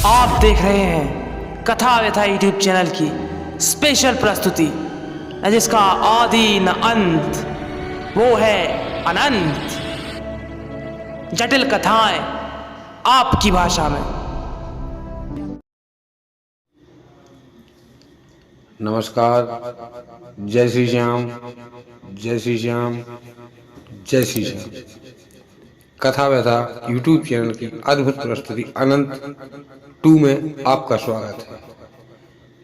आप देख रहे हैं कथा व्यथा यूट्यूब चैनल की स्पेशल प्रस्तुति, जिसका आदि न अंत, वो है अनंत। जटिल कथाएं आपकी भाषा में। नमस्कार। जय श्री श्याम, जय श्री श्याम, जय श्री श्याम। कथा व्यथा यूट्यूब चैनल की अद्भुत प्रस्तुति अनंत 2 में आपका स्वागत है,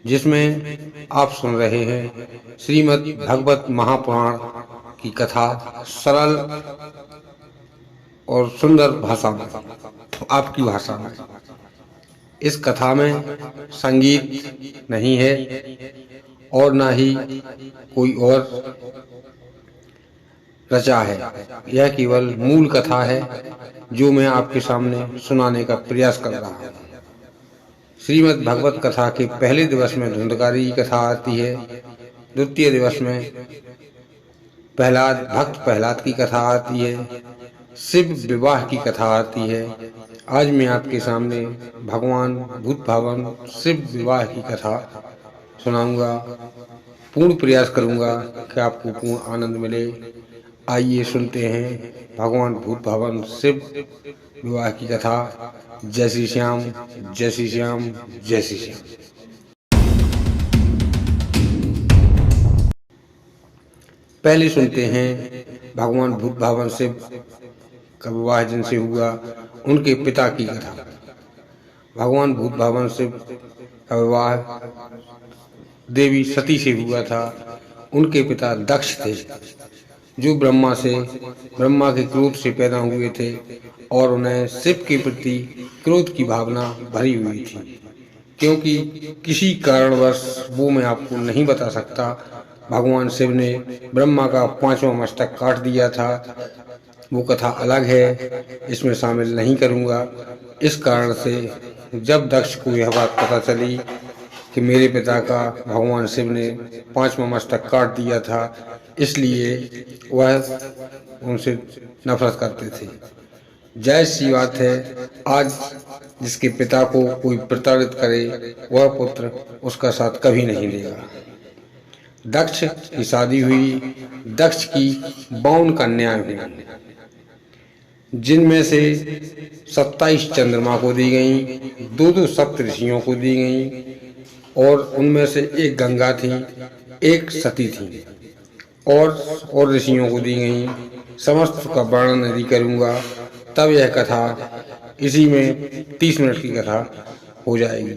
जिसमें आप सुन रहे हैं श्रीमद् भगवत महापुराण की कथा सरल और सुंदर भाषा में, आपकी भाषा में। इस कथा में संगीत नहीं है और ना ही कोई और रचा है। यह केवल मूल कथा है जो मैं आपके सामने सुनाने का प्रयास कर रहा हूँ। श्रीमद् भगवत कथा के पहले दिवस में धुंधकारी की कथा आती है, द्वितीय दिवस में भक्त प्रहलाद की कथा आती है, शिव विवाह की कथा आती है। आज मैं आपके सामने भगवान भूत भावन शिव विवाह की कथा सुनाऊंगा। पूर्ण प्रयास करूंगा कि आपको पूर्ण आनंद मिले। आइए सुनते हैं भगवान भूत भावन शिव विवाह की कथा। जय श्री श्याम, जय श्री श्याम, जय श्री श्याम। पहले सुनते हैं भगवान भूत भावन शिव का विवाह जिनसे हुआ, उनके पिता की कथा। भगवान भूत भावन शिव का विवाह देवी सती से हुआ था। उनके पिता दक्ष थे, जो ब्रह्मा के क्रोध से पैदा हुए थे और उन्हें शिव के प्रति क्रोध की भावना भरी हुई थी। क्योंकि किसी कारणवश, वो मैं आपको नहीं बता सकता, भगवान शिव ने ब्रह्मा का 5वां मस्तक काट दिया था। वो कथा अलग है, इसमें शामिल नहीं करूँगा। इस कारण से जब दक्ष को यह बात पता चली कि मेरे पिता का भगवान शिव ने 5वां मस्तक काट दिया था, इसलिए वह उनसे नफरत करते थे। जायज़ सी बात है, आज जिसके पिता को कोई प्रताड़ित करे, वह पुत्र उसका साथ कभी नहीं देगा। दक्ष की शादी हुई। दक्ष की 52 कन्याएं हुई, जिनमें से 27 चंद्रमा को दी गई, 2 सप्त ऋषियों को दी गई, और उनमें से एक गंगा थी, एक सती थी, और ऋषियों को दी गई। समस्त का वर्णन यदि करूँगा तब यह कथा इसी में 30 मिनट की कथा हो जाएगी।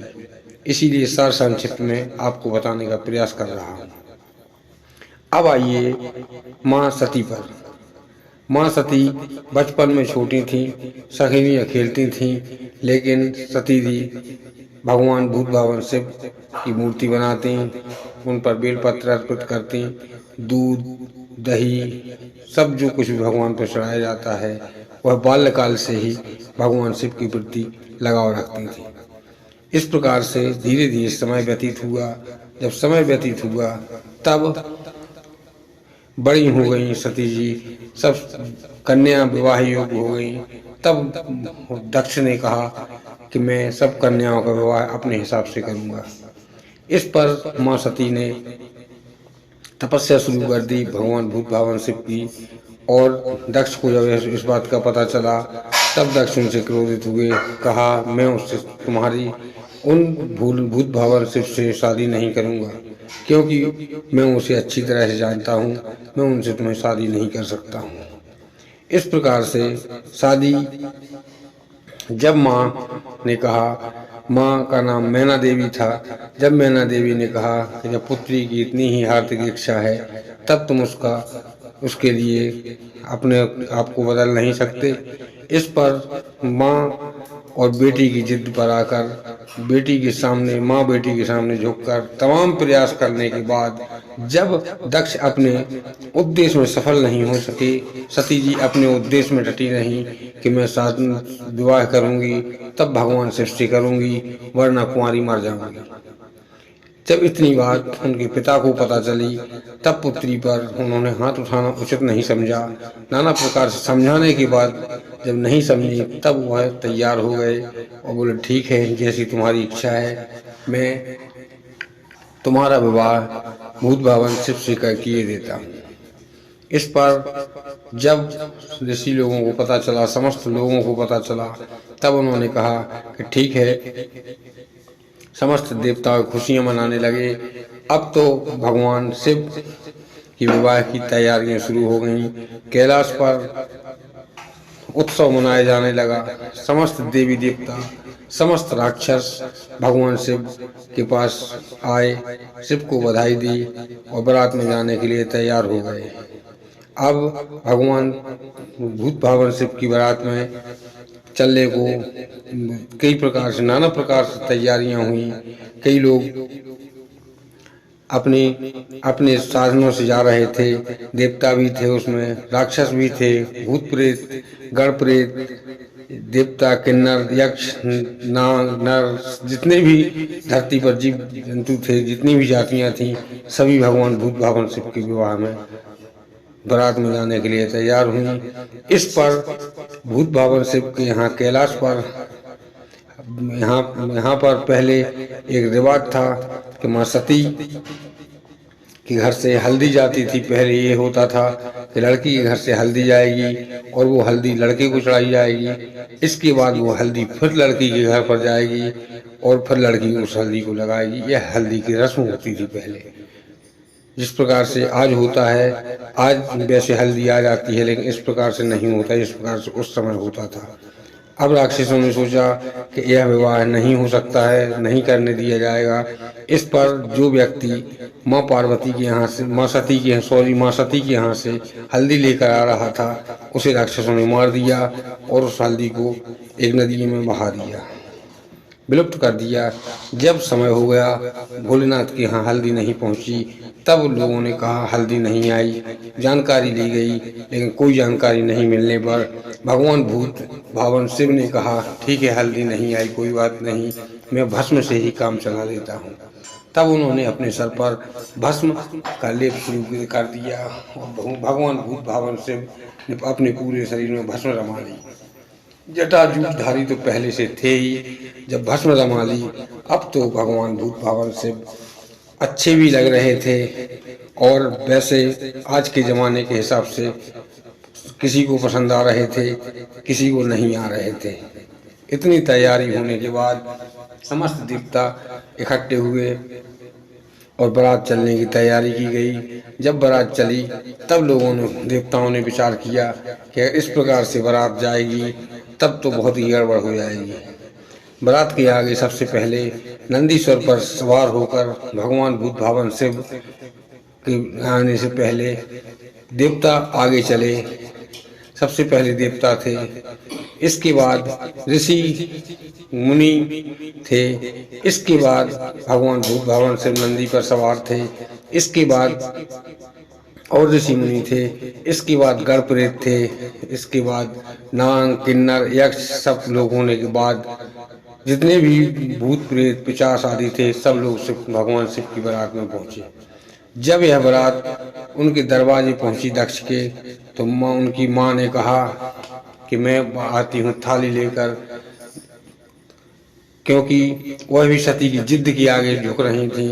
इसीलिए सार संक्षिप्त में आपको बताने का प्रयास कर रहा हूँ। अब आइए माँ सती पर। माँ सती बचपन में छोटी थीं, सखियाँ खेलती थीं, लेकिन सती जी भगवान भूत भावन शिव की मूर्ति बनाती, उन पर बेलपत्र अर्पित करती, दूध दही सब जो कुछ भी भगवान पर चढ़ाया जाता है, वह बाल्यकाल से ही भगवान शिव के प्रति लगाव रखती थी। इस प्रकार से धीरे धीरे समय व्यतीत हुआ। जब समय व्यतीत हुआ तब बड़ी हो गई सती जी, सब कन्या विवाह योग्य हो गई। तब दक्ष ने कहा कि मैं सब कन्याओं का विवाह अपने हिसाब से करूंगा। इस पर माँ सती ने तपस्या शुरू कर दी भगवान भूत भावन शिव की। और दक्ष को जब इस बात का पता चला, तब दक्ष उनसे क्रोधित हुए। कहा, मैं उससे तुम्हारी उन भूत भावन शिव से शादी नहीं करूंगा, क्योंकि मैं उसे अच्छी तरह से जानता हूँ। मैं उनसे तुम्हें शादी नहीं कर सकता हूँ। इस प्रकार से शादी, जब माँ ने कहा, माँ का नाम मैना देवी था, जब मैना देवी ने कहा कि जब पुत्री की इतनी ही हार्दिक इच्छा है, तब तुम उसके लिए अपने आप को बदल नहीं सकते। इस पर माँ और बेटी की जिद पर आकर बेटी के सामने झुककर तमाम प्रयास करने के बाद जब दक्ष अपने उद्देश्य में सफल नहीं हो सके, सती जी अपने उद्देश्य में डटी रही कि मैं साथ विवाह करूंगी, तब भगवान शिव से करूंगी, वरना कुंवारी मर जाऊंगी। जब इतनी बात उनके पिता को पता चली तब पुत्री पर उन्होंने हाथ उठाना उचित नहीं समझा। नाना प्रकार से समझाने के बाद जब नहीं समझी तब वह तैयार हो गए और बोले ठीक है, जैसी तुम्हारी इच्छा है, मैं तुम्हारा विवाह भूत भावन शिव से किए देता हूँ। इस पर जब ऋषि लोगों को पता चला, समस्त लोगों को पता चला, तब उन्होंने कहा कि ठीक है। समस्त देवता खुशियां मनाने लगे। अब तो भगवान शिव की विवाह की तैयारियां शुरू हो गईं। कैलाश पर उत्सव मनाया जाने लगा। समस्त देवी देवता, समस्त राक्षस भगवान शिव के पास आए, शिव को बधाई दी और बारात में जाने के लिए तैयार हो गए। अब भगवान भूत भावन शिव की बारात में चलने को कई प्रकार से, नाना प्रकार से तैयारियां हुई। कई लोग अपने अपने साधनों से जा रहे थे। देवता भी थे उसमें, राक्षस भी थे, भूत प्रेत, गण प्रेत, देवता, किन्नर, यक्ष, नाग, नर, जितने भी धरती पर जीव जंतु थे, जितनी भी जातियां थीं, सभी भगवान भूत भावन शिव के विवाह में बारात में जाने के लिए तैयार हुई। इस पर भूत भावन शिव के यहाँ कैलाश पर यहाँ पर पहले एक रिवाज था कि माँ सती के घर से हल्दी जाती थी। पहले ये होता था कि लड़की के घर से हल्दी जाएगी और वो हल्दी लड़के को चढ़ाई जाएगी। इसके बाद वो हल्दी फिर लड़की के घर पर जाएगी और फिर लड़की उस हल्दी को लगाएगी। यह हल्दी की रस्म होती थी पहले, जिस प्रकार से आज होता है। आज वैसे हल्दी आ जाती है, लेकिन इस प्रकार से नहीं होता, इस प्रकार से उस समय होता था। अब राक्षसों ने सोचा कि यह विवाह नहीं हो सकता है, नहीं करने दिया जाएगा। इस पर जो व्यक्ति माँ पार्वती के यहाँ से, माँ सती के यहाँ से हल्दी लेकर आ रहा था, उसे राक्षसों ने मार दिया और उस हल्दी को एक नदी में बहा दिया, विलुप्त कर दिया। जब समय हो गया, भोलेनाथ के यहाँ हल्दी नहीं पहुंची, तब लोगों ने कहा हल्दी नहीं आई। जानकारी ली गई, लेकिन कोई जानकारी नहीं मिलने पर भगवान भूत भावन शिव ने कहा ठीक है, हल्दी नहीं आई, कोई बात नहीं, मैं भस्म से ही काम चला लेता हूँ। तब उन्होंने अपने सर पर भस्म का लेप शुरू कर दिया और भगवान भूत भावन शिव ने अपने पूरे शरीर में भस्म रमा ली। जटाजूटधारी तो पहले से थे ही, जब भस्म रमा ली, अब तो भगवान भूत भावन शिव अच्छे भी लग रहे थे और वैसे आज के ज़माने के हिसाब से किसी को पसंद आ रहे थे, किसी को नहीं आ रहे थे। इतनी तैयारी होने के बाद समस्त देवता इकट्ठे हुए और बारात चलने की तैयारी की गई। जब बारात चली तब लोगों ने, देवताओं ने विचार किया कि इस प्रकार से बारात जाएगी तब तो बहुत ही गड़बड़ हो जाएगी। बारात के आगे सबसे पहले नंदीश्वर पर सवार होकर भगवान भूत भावन शिव के आने से पहले देवता आगे चले। सबसे पहले देवता थे, इसके बाद ऋषि मुनि थे, इसके बाद भगवान भूत भावन शिव नंदी पर सवार थे, इसके बाद और ऋषि मुनि थे, इसके बाद गण प्रेत थे, इसके बाद नाग, किन्नर, यक्ष, सब लोग होने के बाद जितने भी भूत प्रेत पिशाच आदि थे, सब लोग शिव, भगवान शिव की बारात में पहुंचे। जब यह बारात उनके दरवाजे पहुंची दक्ष के, तो उनकी माँ ने कहा कि मैं आती हूँ थाली लेकर, क्योंकि वह भी सती की जिद के आगे झुक रही थी।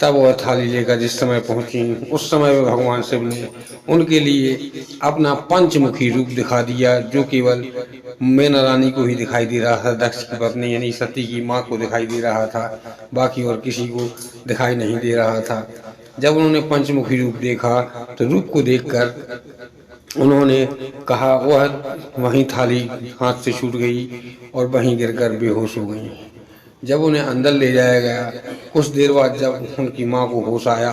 तब वह थाली लेकर जिस समय पहुंची, उस समय में भगवान शिव ने उनके लिए अपना पंचमुखी रूप दिखा दिया, जो केवल मैना रानी को ही दिखाई दे रहा था, दक्ष की पत्नी यानी सती की माँ को दिखाई दे रहा था, बाकी और किसी को दिखाई नहीं दे रहा था। जब उन्होंने पंचमुखी रूप देखा तो रूप को देखकर उन्होंने कहा, वह वहीं थाली हाथ से छूट गई और वहीं गिरकर बेहोश हो गई। जब उन्हें अंदर ले जाया गया, कुछ देर बाद जब उनकी माँ को होश आया,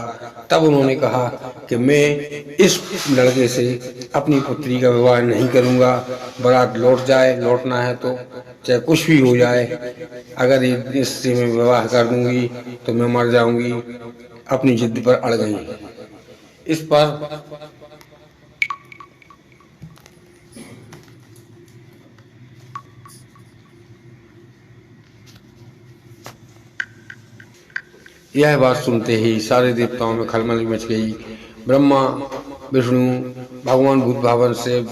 तब उन्होंने कहा कि मैं इस लड़के से अपनी पुत्री का विवाह नहीं करूँगा। बारात लौट जाए, लौटना है तो चाहे कुछ भी हो जाए, अगर इससे मैं विवाह कर दूंगी तो मैं मर जाऊंगी। अपनी जिद पर अड़ गई। इस पर यह बात सुनते ही सारे देवताओं में खलबली मच गई। ब्रह्मा, विष्णु, भगवान भूतभावन शिव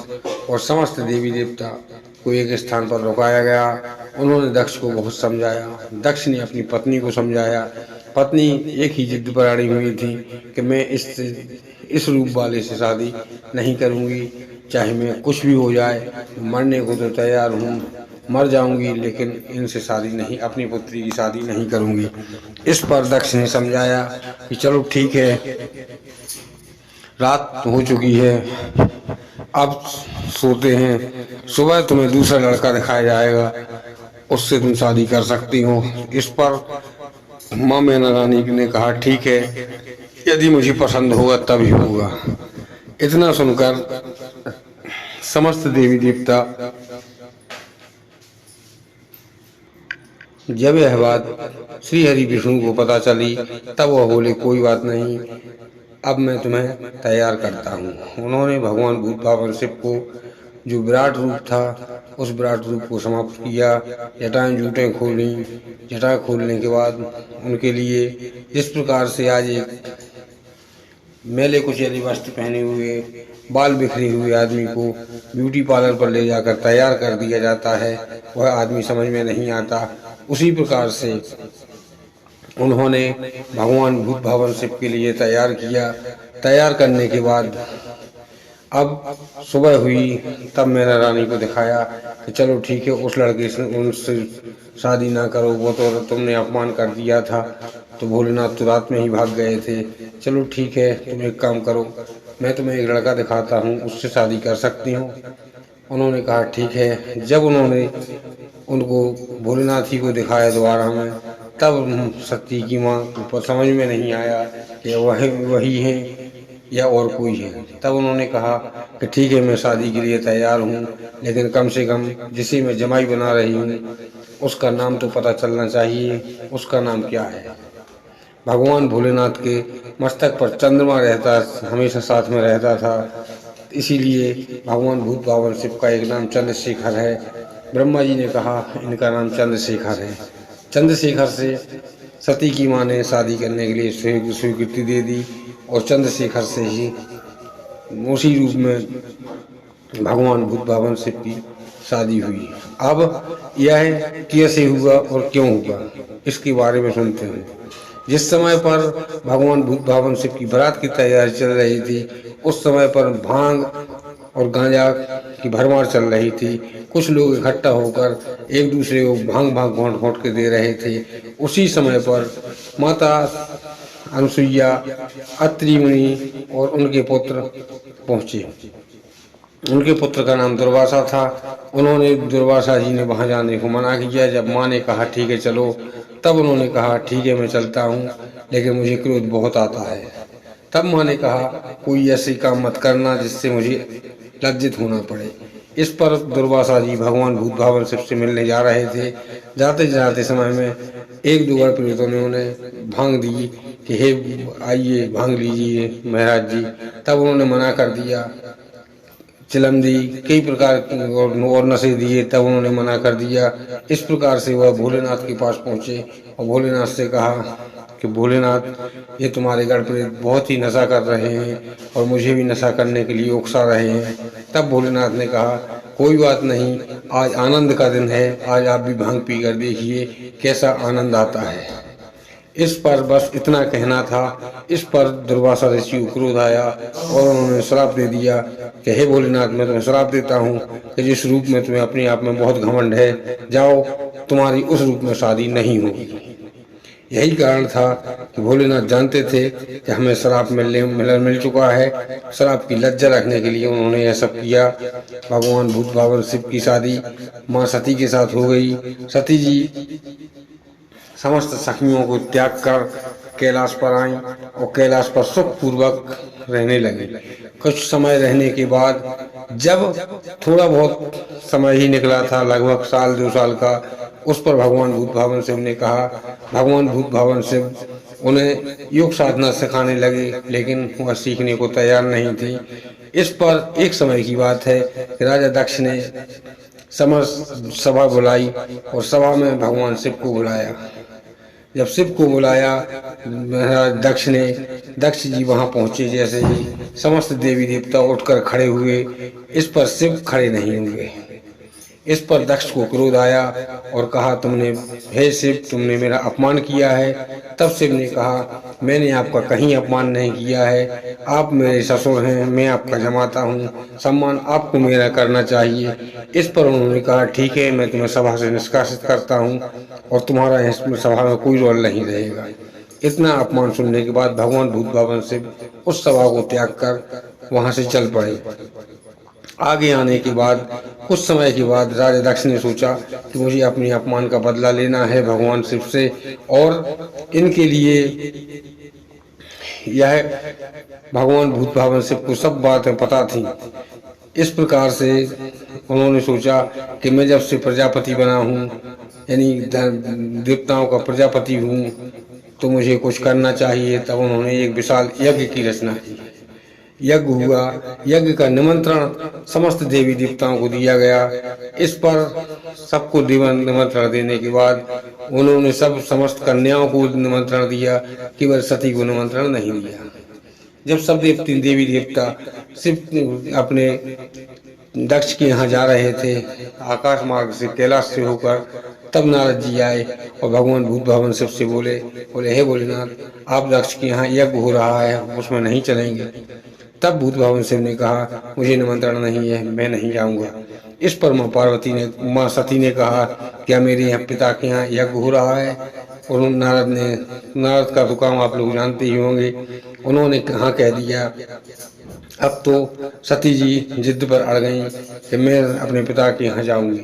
और समस्त देवी देवता को एक स्थान पर रुकाया गया। उन्होंने दक्ष को बहुत समझाया। दक्ष ने अपनी पत्नी को समझाया। पत्नी एक ही जिद पर अड़ी हुई थी कि मैं इस रूप वाले से शादी नहीं करूंगी, चाहे मैं कुछ भी हो जाए, मरने को तो तैयार हूँ, मर जाऊंगी, लेकिन इनसे शादी नहीं, अपनी पुत्री की शादी नहीं करूंगी। इस पर दक्ष ने समझाया कि चलो ठीक है, रात हो चुकी है, अब सोते हैं, सुबह तुम्हें दूसरा लड़का दिखाया जाएगा, उससे तुम शादी कर सकती हो। इस पर माँ मैना रानी ने कहा ठीक है, यदि मुझे पसंद होगा तभी होगा। इतना सुनकर समस्त देवी देवता, जब यह बात श्री हरि विष्णु को पता चली तब वह बोले कोई बात नहीं, अब मैं तुम्हें तैयार करता हूँ। उन्होंने भगवान भूतभावन शिव को जो विराट रूप था उस विराट रूप को समाप्त किया। जटाएं जूटें खोली। जटाएं खोलने के बाद उनके लिए जिस प्रकार से आज एक मेले कुचेली वस्त्र पहने हुए, बाल बिखरे हुए आदमी को ब्यूटी पार्लर पर ले जाकर तैयार कर दिया जाता है, वह आदमी समझ में नहीं आता, उसी प्रकार से उन्होंने भगवान भूतभावन शिव के लिए तैयार किया। तैयार करने के बाद अब सुबह हुई तब मैंने रानी को दिखाया कि चलो ठीक है, उस लड़के से उनसे शादी ना करो, वो तो तुमने अपमान कर दिया था, तो भोलेनाथ तो रात में ही भाग गए थे। चलो ठीक है, तुम एक काम करो, मैं तुम्हें एक लड़का दिखाता हूँ, उससे शादी कर सकती हूँ। उन्होंने कहा ठीक है। जब उन्होंने उनको भोलेनाथ ही को दिखाया दोबारा में, तब सती की माँ को समझ में नहीं आया कि वही है या और कोई है। तब उन्होंने कहा कि ठीक है, मैं शादी के लिए तैयार हूँ, लेकिन कम से कम जिसे मैं जमाई बना रही हूँ उसका नाम तो पता चलना चाहिए, उसका नाम क्या है। भगवान भोलेनाथ के मस्तक पर चंद्रमा रहता, हमेशा साथ में रहता था, इसीलिए भगवान भूतभावन शिव का एक नाम चंद्रशेखर है। ब्रह्मा जी ने कहा इनका नाम चंद्रशेखर है। चंद्रशेखर से सती की माँ ने शादी करने के लिए स्वीकृति दे दी और चंद्रशेखर से ही उसी रूप में भगवान भूतभावन शिव की शादी हुई। अब यह कैसे हुआ और क्यों हुआ, इसके बारे में सुनते हैं। जिस समय पर भगवान भूतभावन शिव की बारात की तैयारी चल रही थी, उस समय पर भांग और गांजा की भरमार चल रही थी। कुछ लोग इकट्ठा होकर एक दूसरे को भांग घोंट घोंट के दे रहे थे। उसी समय पर माता अनुसुईया, अत्रि मुनि और उनके पुत्र पहुँचे। उनके पुत्र का नाम दुर्वासा था। उन्होंने दुर्वासा जी ने वहाँ जाने को मना किया। जब माँ ने कहा ठीक है चलो, तब उन्होंने कहा ठीक है मैं चलता हूँ, लेकिन मुझे क्रोध बहुत आता है। तब माँ ने कहा कोई ऐसे काम मत करना जिससे मुझे लज्जित होना पड़े। इस पर दुर्वासा जी भगवान भूतभावन शिव से मिलने जा रहे थे। जाते जाते समय में एक दो बार प्रेतों ने उन्हें भांग दी कि हे आइए भांग लीजिए महाराज जी। तब उन्होंने मना कर दिया। चिलम दी, कई प्रकार और नशे दिए, तब उन्होंने मना कर दिया। इस प्रकार से वह भोलेनाथ के पास पहुँचे और भोलेनाथ से कहा कि भोलेनाथ ये तुम्हारे गढ़ पर बहुत ही नशा कर रहे हैं और मुझे भी नशा करने के लिए उकसा रहे हैं। तब भोलेनाथ ने कहा कोई बात नहीं, आज आनंद का दिन है, आज आप भी भांग पी कर देखिए कैसा आनंद आता है। इस पर बस इतना कहना था। इस पर दुर्वासा ऋषि को क्रोध आया और उन्होंने श्राप दे दिया कि हे भोलेनाथ, मैं तुम्हें श्राप देता हूँ कि जिस रूप में तुम्हें अपने आप में बहुत घमंड है, जाओ, तुम्हारी उस रूप में शादी नहीं होगी। यही कारण था कि भोलेनाथ जानते थे कि हमें श्राप मिल चुका है। श्राप की लज्जा रखने के लिए उन्होंने यह सब किया। भगवान भूतभावन शिव की शादी माँ सती के साथ हो गई। सती जी समस्त सखियों को त्याग कर कैलाश पर आईं और कैलाश पर सुखपूर्वक रहने लगी। कुछ समय रहने के बाद जब थोड़ा बहुत समय ही निकला था, लगभग साल 2 साल का, उस पर भगवान भूतभावन शिव ने कहा, भगवान भूतभावन शिव उन्हें योग साधना सिखाने लगे, लेकिन वह सीखने को तैयार नहीं थी। इस पर एक समय की बात है कि राजा दक्ष ने समस्त सभा बुलाई और सभा में भगवान शिव को बुलाया। जब शिव को बुलाया महाराज दक्ष जी वहां पहुंचे, जैसे ही समस्त देवी देवता उठकर खड़े हुए, इस पर शिव खड़े नहीं हुए। इस पर दक्ष को क्रोध आया और कहा, हे शिव, तुमने मेरा अपमान किया है। तब शिव ने कहा, मैंने आपका कहीं अपमान नहीं किया है, आप मेरे ससुर हैं, मैं आपका जमाता हूँ, सम्मान आपको मेरा करना चाहिए। इस पर उन्होंने कहा, ठीक है, मैं तुम्हें सभा से निष्कासित करता हूँ और तुम्हारा इसमें सभा में कोई रोल नहीं रहेगा। इतना अपमान सुनने के बाद भगवान भूत भावन शिव उस सभा को त्याग कर वहां से चल पड़े। आगे आने के बाद कुछ समय के बाद राजा दक्ष ने सोचा कि मुझे अपने अपमान का बदला लेना है भगवान शिव से, और इनके लिए यह भगवान भूत भावन शिव को सब बातें पता थी। इस प्रकार से उन्होंने सोचा कि मैं जब से प्रजापति बना हूँ, यानी देवताओं का प्रजापति हूँ, तो मुझे कुछ करना चाहिए। तब उन्होंने एक विशाल यज्ञ की रचना की। यज्ञ हुआ। यज्ञ का निमंत्रण समस्त देवी देवताओं को दिया गया। इस पर सबको निमंत्रण देने के बाद उन्होंने समस्त कन्याओं को निमंत्रण दिया, केवल सती को निमंत्रण नहीं दिया। जब सब देवी देवता सिर्फ अपने दक्ष के यहाँ जा रहे थे, आकाश मार्ग से, कैलाश से होकर, तब नारद जी आए और भगवान भूत भावन शिव से बोले, हे भोलेनाथ, आप दक्ष के यहाँ यज्ञ हो रहा है, उसमें नहीं चलेंगे। तब भूत भावन शिव ने कहा, मुझे निमंत्रण नहीं है, मैं नहीं जाऊंगा। इस पर माँ सती ने कहा, क्या मेरे यहाँ पिता के यहाँ यज्ञ हो रहा है? और नारद का तो काम आप लोग जानते ही होंगे, उन्होंने कहाँ कह दिया। अब तो सती जी जिद पर अड़ गईं कि मैं अपने पिता के यहाँ जाऊंगी।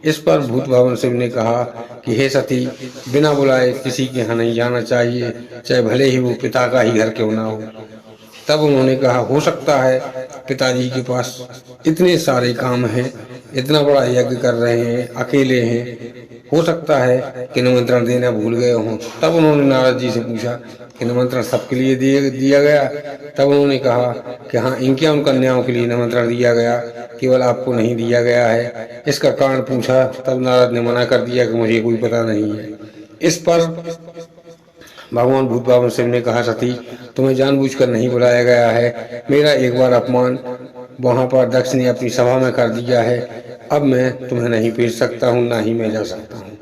इस पर भूत भावन शिव ने कहा कि हे सती, बिना बुलाए किसी के यहाँ नहीं जाना चाहिए, चाहे भले ही वो पिता का ही घर क्यों ना हो। तब उन्होंने कहा, हो सकता है पिताजी के पास इतने सारे काम हैं, इतना बड़ा यज्ञ कर रहे हैं, अकेले हैं, हो सकता है कि निमंत्रण देना भूल गए हों। तब उन्होंने नारद जी से पूछा कि निमंत्रण सबके लिए दिया गया? तब उन्होंने कहा कि हाँ, इनके उन कन्याओं के लिए निमंत्रण दिया गया, केवल आपको नहीं दिया गया है। इसका कारण पूछा, तब नारद ने मना कर दिया कि मुझे कोई पता नहीं है। इस पर भगवान भूत भावन शिव ने कहा, सती, तुम्हें जानबूझकर नहीं बुलाया गया है, मेरा एक बार अपमान वहां पर दक्ष ने अपनी सभा में कर दिया है, अब मैं तुम्हें नहीं भेज सकता हूँ, ना ही मैं जा सकता हूँ।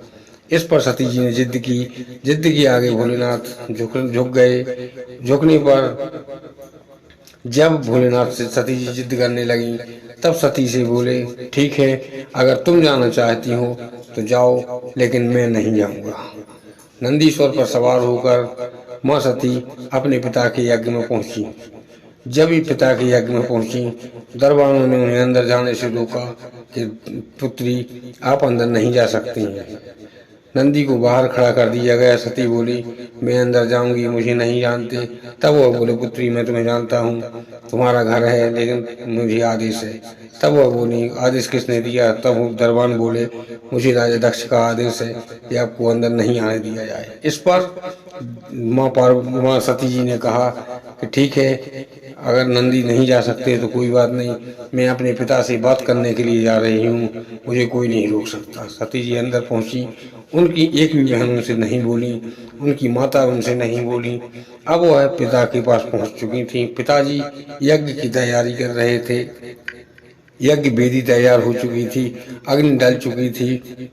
इस पर सती जी ने जिद की आगे भोलेनाथ झुक गए। झुकने पर जब भोलेनाथ से सती जी जिद करने लगी, तब सती से बोले, ठीक है, अगर तुम जाना चाहती हो तो जाओ, लेकिन मैं नहीं जाऊंगा। नंदीश्वर पर सवार होकर माँ सती अपने पिता के यज्ञ में पहुंची। जब ही पिता के यज्ञ में पहुंची, दरबारों ने उन्हें अंदर जाने से रोका कि पुत्री, आप अंदर नहीं जा सकती हैं। नंदी को बाहर खड़ा कर दिया गया। सती बोली, मैं अंदर जाऊंगी, मुझे नहीं जानते। तब वह बोले, पुत्री, मैं तुम्हें जानता हूँ, तुम्हारा घर है, लेकिन मुझे आदेश है। तब वह बोली, आदेश किसने दिया? तब वो दरबान बोले, मुझे राजा दक्ष का आदेश है कि आपको अंदर नहीं आने दिया जाए। इस पर माँ सती जी ने कहा कि ठीक है, अगर नंदी नहीं जा सकते तो कोई बात नहीं, मैं अपने पिता से बात करने के लिए जा रही हूँ, मुझे कोई नहीं रोक सकता। सती जी अंदर पहुंची। उनकी एक भी बहन उनसे नहीं बोली, उनकी माता उनसे नहीं बोली। अब वह पिता के पास पहुंच चुकी थी। पिताजी यज्ञ की तैयारी कर रहे थे। यज्ञ वेदी तैयार हो चुकी थी, अग्नि डल चुकी थी,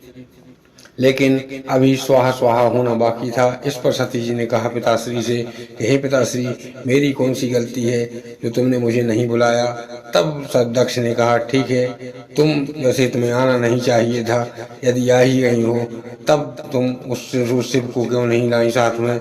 लेकिन अभी स्वाहा स्वाहा होना बाकी था। इस पर सती जी ने कहा पिताश्री से कि हे पिताश्री, मेरी कौन सी गलती है जो तुमने मुझे नहीं बुलाया? तब दक्ष ने कहा, ठीक है, वैसे तुम्हें आना नहीं चाहिए था, यदि आ ही गई हो तब तुम उस शिव को क्यों नहीं लाई साथ में?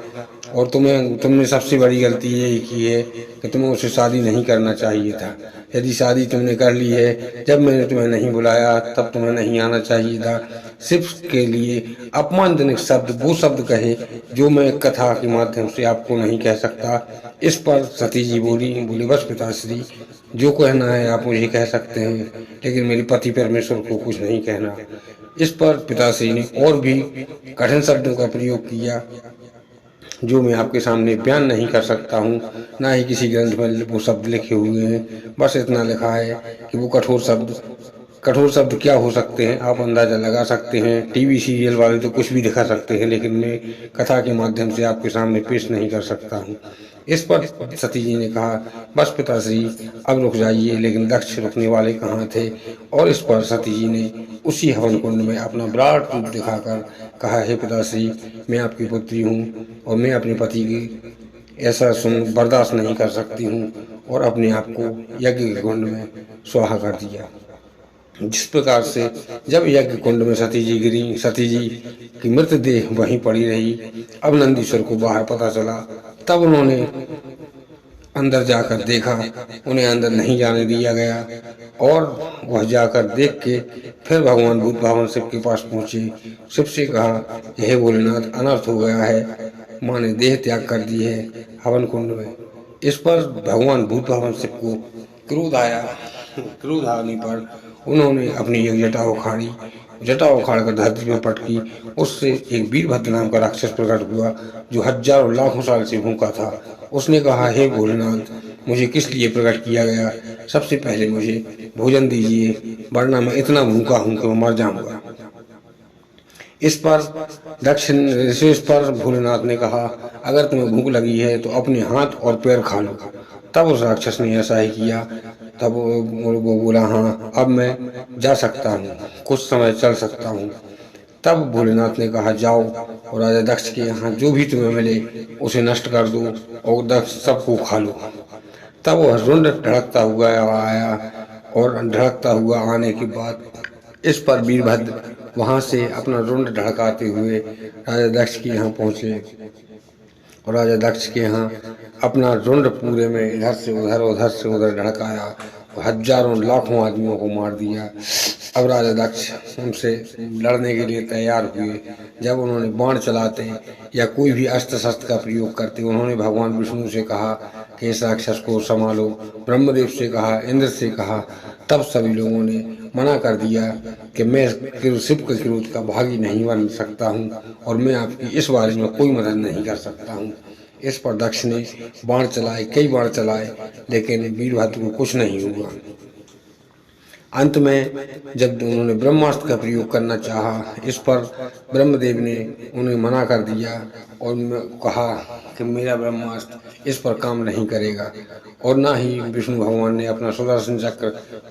और तुमने सबसे बड़ी गलती यही की है कि तुम्हें उससे शादी नहीं करना चाहिए था। यदि शादी तुमने कर ली है, जब मैंने तुम्हें नहीं बुलाया तब तुम्हें नहीं आना चाहिए था। शिव के लिए अपमानजनक शब्द वो शब्द कहे जो मैं कथा के माध्यम से आपको नहीं कह सकता। इस पर सती जी बोली, बस पिताश्री, जो कहना है आप मुझे कह सकते हैं, लेकिन मेरे पति परमेश्वर को कुछ नहीं कहना। इस पर पिताश्री ने और भी कठिन शब्दों का प्रयोग किया जो मैं आपके सामने बयान नहीं कर सकता हूँ, ना ही किसी ग्रंथ में वो शब्द लिखे हुए हैं। बस इतना लिखा है कि वो कठोर शब्द कठोर शब्द क्या हो सकते हैं आप अंदाजा लगा सकते हैं। टीवी सीरियल वाले तो कुछ भी दिखा सकते हैं, लेकिन मैं कथा के माध्यम से आपके सामने पेश नहीं कर सकता हूँ। इस पर सती जी ने कहा, बस पिताश्री अब रुक जाइए। लेकिन दक्ष रुकने वाले कहाँ थे, और इस पर सती जी ने उसी हवन कुंड में अपना विराट रूप दिखाकर कहा, हे पिताश्री, मैं आपकी पुत्री हूँ और मैं अपने पति की ऐसा सुन बर्दाश्त नहीं कर सकती हूँ, और अपने आप को यज्ञ के कुंड में स्वाहा कर दिया। जिस प्रकार से जब यज्ञ कुंड में सती जी गिरी, सती जी की मृतदेह वहीं पड़ी रही। अब नंदीश्वर को बाहर पता चला, तब उन्होंने अंदर जाकर देखा, उन्हें अंदर नहीं जाने दिया गया, और वह जाकर देख के फिर भगवान भूत भावन शिव के पास पहुंचे। शिव से कहा, हे भोलेनाथ, अनर्थ हो गया है, माँ ने देह त्याग कर दी है हवन कुंड में। इस पर भगवान भूत भावन शिव को क्रोध आया। क्रोध आने पर उन्होंने अपनी एक जटा उखाड़ी, जटा उखाड़कर धरती में पटकी। उससे एक वीरभद्र नाम का राक्षस प्रकट हुआ, जो हजारों लाखों साल से भूखा था। उसने कहा, हे भोलेनाथ, मुझे किस लिए प्रकट किया गया? सबसे पहले मुझे भोजन दीजिए, वरना मैं इतना भूखा हूं कि मैं मर जाऊंगा। इस पर भोलेनाथ ने कहा, अगर तुम्हें भूख लगी है तो अपने हाथ और पैर खा लो। तब उस राक्षस ने ऐसा ही किया। तब वो बोला, हाँ, अब मैं जा सकता हूँ, कुछ समय चल सकता हूँ। तब भोलेनाथ ने कहा, जाओ और राजा दक्ष के यहाँ जो भी तुम्हें मिले उसे नष्ट कर दो और दक्ष सबको खा लो। तब वह रुंड ढड़कता हुआ आया, और ढड़कता हुआ आने के बाद इस पर वीरभद्र वहां से अपना रुंड ढड़काते हुए राजा दक्ष के यहाँ पहुंचे, और राजा दक्ष के यहाँ अपना रुंड पूरे में इधर से उधर ढड़काया, हजारों लाखों आदमियों को मार दिया। अब राजा दक्ष उनसे लड़ने के लिए तैयार हुए। जब उन्होंने बाण चलाते या कोई भी अस्त्र शस्त्र का प्रयोग करते, उन्होंने भगवान विष्णु से कहा कि इस राक्षस को संभालो, ब्रह्मदेव से कहा, इंद्र से कहा। तब सभी लोगों ने मना कर दिया कि मैं शिव के क्रोध का भागी नहीं बन सकता हूँ, और मैं आपकी इस बारे में कोई मदद नहीं कर सकता हूँ। इस पर दक्ष ने बाण चलाए, कई बाण चलाए, लेकिन वीरभद्र को कुछ नहीं हुआ। अंत में जब उन्होंने ब्रह्मास्त्र का प्रयोग करना चाहा, इस पर ब्रह्मदेव ने उन्हें मना कर दिया और कहा कि मेरा ब्रह्मास्त्र इस पर काम नहीं करेगा। और ना ही विष्णु भगवान ने अपना सुदर्शन चक्र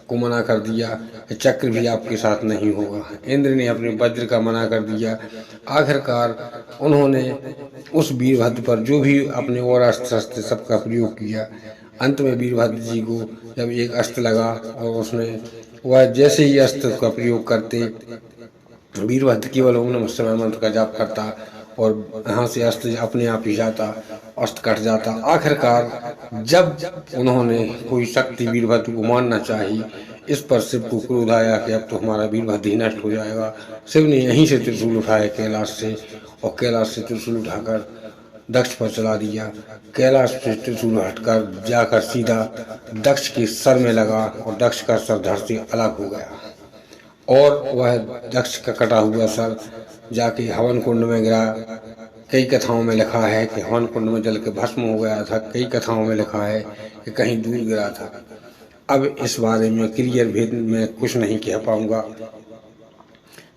को मना कर दिया कि चक्र भी आपके साथ नहीं होगा। इंद्र ने अपने वज्र का मना कर दिया। आखिरकार उन्होंने उस वीरभद्र पर जो भी अपने और अस्त्र शस्त्र सबका प्रयोग किया। अंत में वीरभद्र जी को जब एक अस्त्र लगा, और उसने वह जैसे ही अस्त्र का प्रयोग करते, वीरभद्र केवल ओम नमः शिवाय मंत्र का जाप करता और यहाँ से अस्त्र अपने आप ही जाता, अस्त्र कट जाता। आखिरकार जब उन्होंने कोई शक्ति वीरभद्र को मारना चाहिए, इस पर शिव को क्रोध आया कि अब तो हमारा वीरभद्र ही नष्ट हो जाएगा। शिव ने यहीं से त्रिशूल उठाया कैलाश से, और कैलाश से त्रिशूल उठाकर दक्ष पर चला दिया। कैलाश से त्रिशूल हटकर जाकर सीधा दक्ष के सर में लगा, और दक्ष का सर धड़ से अलग हो गया, और वह दक्ष का कटा हुआ सर जाके हवन कुंड में गिरा। कई कथाओं में लिखा है कि हवन कुंड में जल के भस्म हो गया था, कई कथाओं में लिखा है कि कहीं दूर गिरा था। अब इस बारे में क्लियर भेद में कुछ नहीं कह पाऊंगा,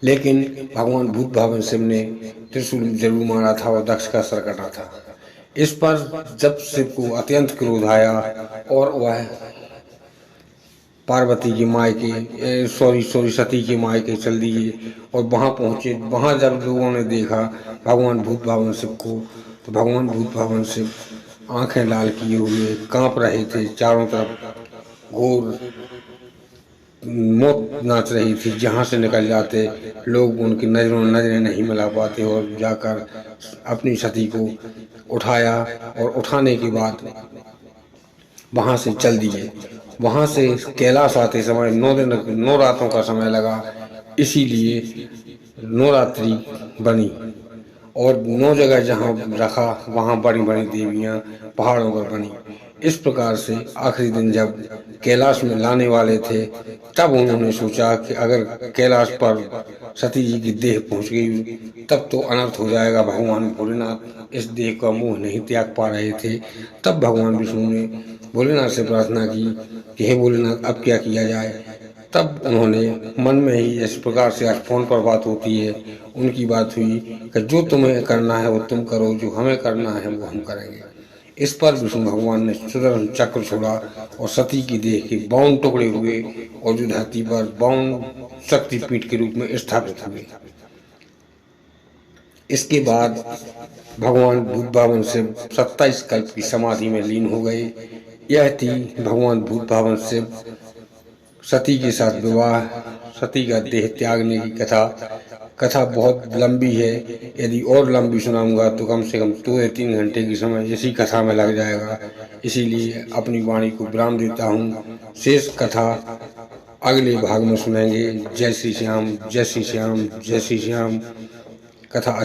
लेकिन भगवान भूत भावन शिव ने त्रिशूल जरूर मारा था और दक्ष का सर कटा था। इस पर जब शिव को अत्यंत क्रोध आया, और वह पार्वती की मायके सती की मायके चल दिए और वहां पहुंचे। वहां जब लोगों ने देखा भगवान भूत भावन शिव को, तो भगवान भूत भावन शिव आंखें लाल किए हुए कांप रहे थे। चारों तरफ घोर मौत नाच रही थी। जहाँ से निकल जाते लोग उनकी नजरें नहीं मिला पाते, और जाकर अपनी सती को उठाया, और उठाने के बाद वहाँ से चल दिए। वहाँ से कैलाश आते समय 9 रातों का समय लगा, इसीलिए नवरात्रि बनी। और 9 जगह जहाँ रखा वहाँ बड़ी बड़ी देवियाँ पहाड़ों पर बनी। इस प्रकार से आखिरी दिन जब कैलाश में लाने वाले थे, तब उन्होंने सोचा कि अगर कैलाश पर सती जी की देह पहुंच गई तब तो अनर्थ हो जाएगा। भगवान भोलेनाथ इस देह का मोह नहीं त्याग पा रहे थे। तब भगवान विष्णु ने भोलेनाथ से प्रार्थना की कि हे भोलेनाथ, अब क्या किया जाए। तब उन्होंने मन में ही इस प्रकार से, आज फोन पर बात होती है, उनकी बात हुई कि जो तुम्हें करना है वो तुम करो, जो हमें करना है वो हम करेंगे। इस पर विष्णु भगवान ने सुदर्शन चक्र छोड़ा और सती की देह के 52 टुकड़े हुए और जो धरती पर 52 शक्तिपीठ के रूप में स्थापित हुए। इसके बाद भगवान भूत भावन शिव 27 कल्प की समाधि में लीन हो गए। यह थी भगवान भूत भावन शिव सती के साथ विवाह, सती का देह त्यागने की कथा। कथा बहुत लंबी है, यदि और लंबी सुनाऊंगा तो कम से कम 2 या 3 घंटे की समय इसी कथा में लग जाएगा। इसीलिए अपनी वाणी को विराम देता हूँ। शेष कथा अगले भाग में सुनेंगे। जय श्री श्याम, जय श्री श्याम, जय श्री श्याम। कथा